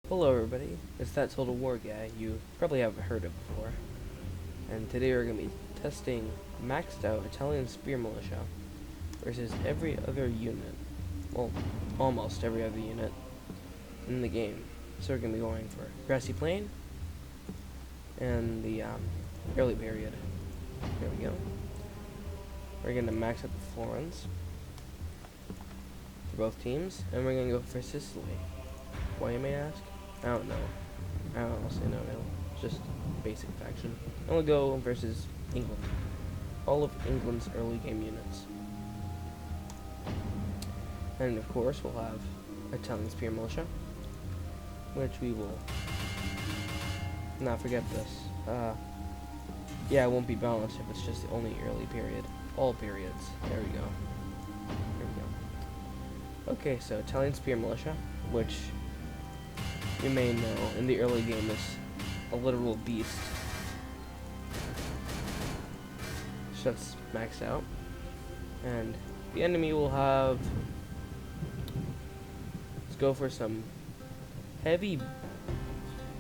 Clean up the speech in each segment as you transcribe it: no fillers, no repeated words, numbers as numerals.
Hello everybody, it's that Total War guy you probably haven't heard of before. And today we're going to be testing maxed out Italian Spear Militia versus every other unit. Well, almost every other unit in the game. So we're going to be going for Grassy Plain and the early period. There we go. We're going to max out the Florins for both teams, and we're going to go for Sicily. Why, you may ask? I don't know. I don't honestly know. It's just basic faction. And we'll go versus England. All of England's early game units. And of course, we'll have Italian Spear Militia, which we will not forget this. Yeah, it won't be balanced if it's just the only early period. All periods. There we go. There we go. Okay, so Italian Spear Militia, which you may know in the early game is a literal beast. So that's maxed out. And the enemy will have, let's go for some heavy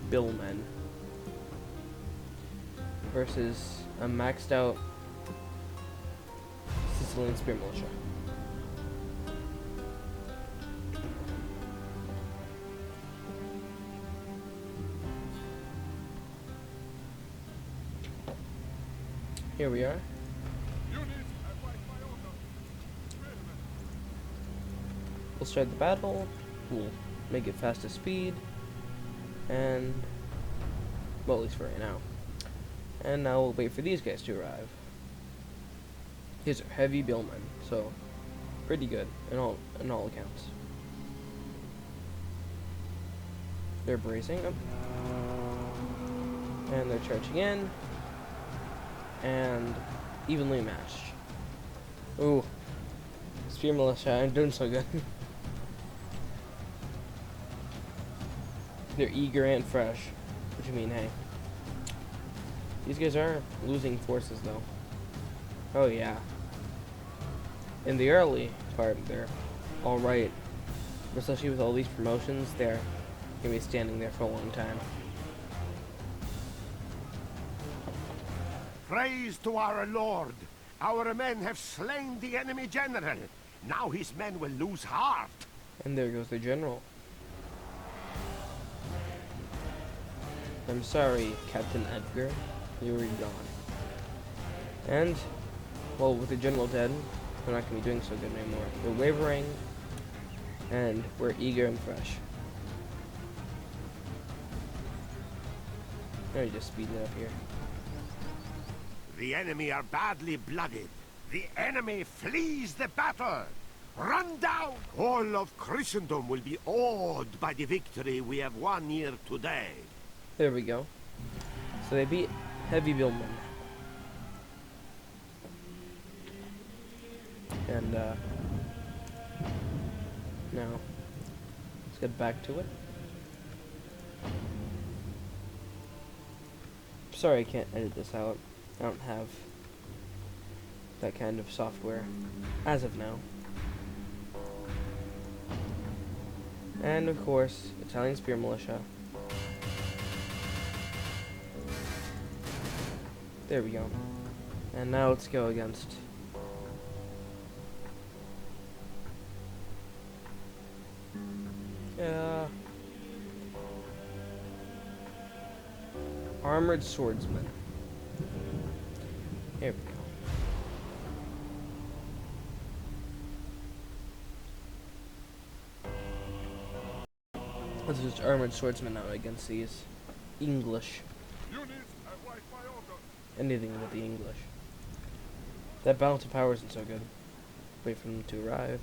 billmen versus a maxed out Sicilian Spear Militia. Here we are. We'll start the battle. We'll make it fast as speed. And, well, at least for right now. And now we'll wait for these guys to arrive. These are heavy billmen, so pretty good in all accounts. They're bracing up. And they're charging in. And evenly matched. Ooh. Spear Militia, I'm doing so good. They're eager and fresh. What do you mean, hey? These guys are losing forces, though. Oh, yeah. In the early part, they're alright. Especially with all these promotions, they're gonna be standing there for a long time. Praise to our Lord! Our men have slain the enemy general. Now his men will lose heart. And there goes the general. I'm sorry, Captain Edgar. You were gone. And, well, with the general dead, we're not going to be doing so good anymore. We're wavering, and we're eager and fresh. Let me just speed it up here. The enemy are badly blooded. The enemy flees the battle. Run down! All of Christendom will be awed by the victory we have won here today. There we go. So they beat heavy billmen. And, now, let's get back to it. Sorry I can't edit this out. I don't have that kind of software as of now. And of course, Italian Spear Militia. There we go. And now let's go against Armored Swordsman. Here we go. Let's just Armored Swordsman now against these English. Anything but the English. That balance of power isn't so good. Wait for them to arrive.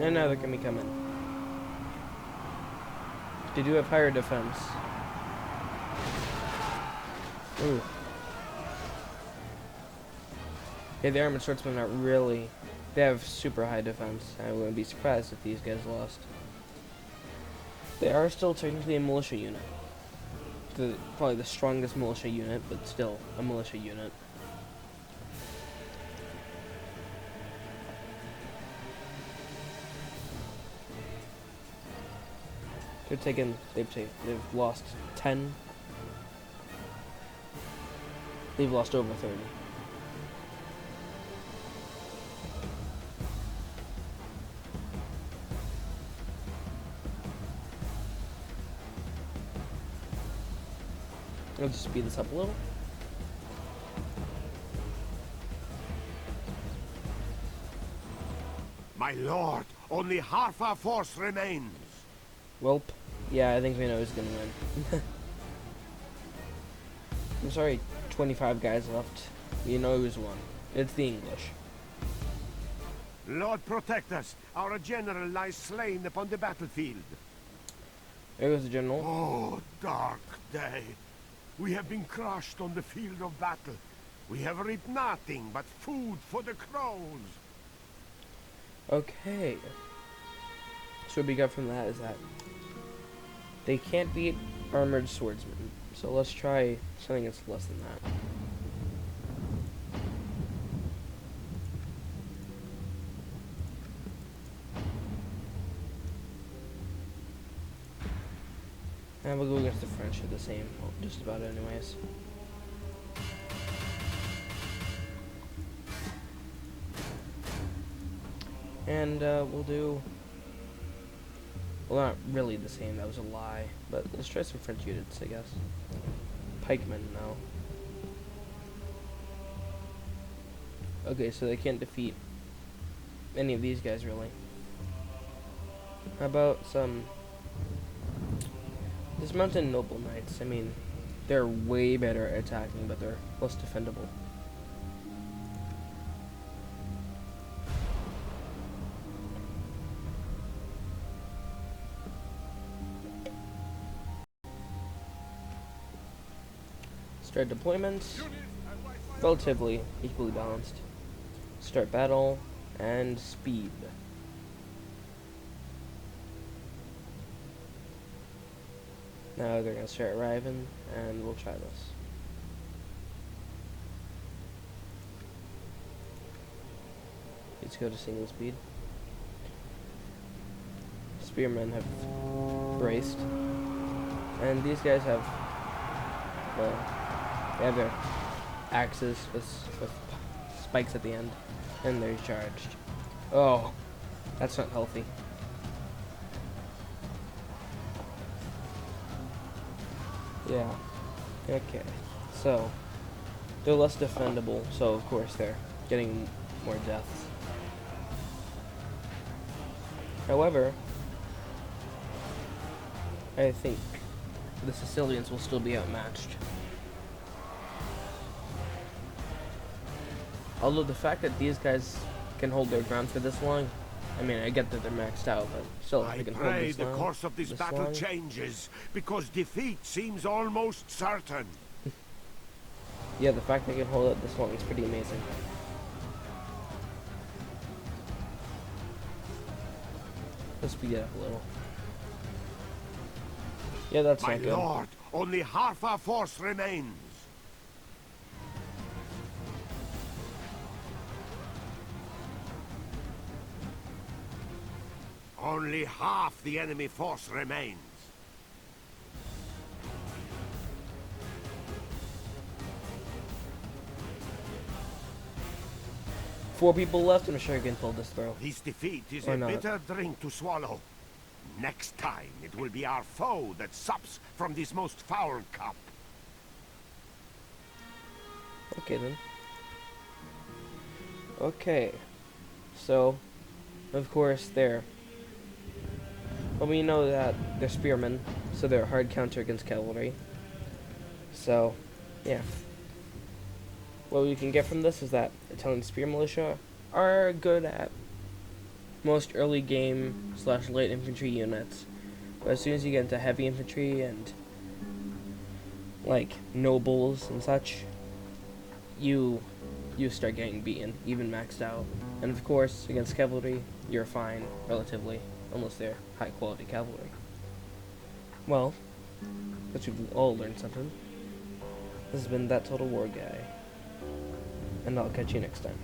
And now they're gonna be coming. They do have higher defense. Ooh. Yeah, the Armored Swordsmen are really... They have super high defense. I wouldn't be surprised if these guys lost. They are still technically a militia unit. probably the strongest militia unit, but still a militia unit. They've lost 10. They've lost over 30. I'll just speed this up a little. My lord, only half our force remains. Welp. Yeah, I think we know who's gonna win. I'm sorry, 25 guys left. You know who's won. It's the English. Lord protect us. Our general lies slain upon the battlefield. There goes the general. Oh, dark day. We have been crushed on the field of battle. We have reaped nothing but food for the crows. Okay. So what we got from that is that they can't beat armored swordsmen. So let's try something that's less than that. And we'll go against the French at the same, well, just about anyways. And we'll do, well, not really the same, that was a lie, but let's try some French units, I guess. Pikemen, no. Okay, so they can't defeat any of these guys, really. How about some dismounted noble knights? I mean, they're way better at attacking, but they're less defendable. Start deployment, relatively equally balanced. Start battle, and speed. Now they're gonna start arriving, and we'll try this. Let's go to single speed. Spearmen have braced, and these guys have, well, they have their axes with spikes at the end, and they're charged. Oh, that's not healthy. Yeah. Okay. So they're less defendable, so of course they're getting more deaths. However, I think the Sicilians will still be outmatched. Although the fact that these guys can hold their ground for this long, I mean, I get that they're maxed out, but still, if they can hold I pray this the long, course of this battle long. changes, because defeat seems almost certain. Yeah, the fact they can hold it this long is pretty amazing. Let's speed it up a little. Yeah, that's My not good. lord, only half our force remains. Only half the enemy force remains. Four people left, I'm sure I can pull this through. This defeat is Or a not. bitter drink to swallow. Next time, it will be our foe that sups from this most foul cup. Okay then. Okay. So, of course, well, we know that they're spearmen, so they're a hard counter against cavalry. So, yeah. What we can get from this is that Italian spear militia are good at most early game / light infantry units. But as soon as you get into heavy infantry and like nobles and such, you start getting beaten, even maxed out. And of course, against cavalry, you're fine, relatively, unless they're high quality cavalry. Well, But you've all learned something. This has been That Total War Guy. And I'll catch you next time.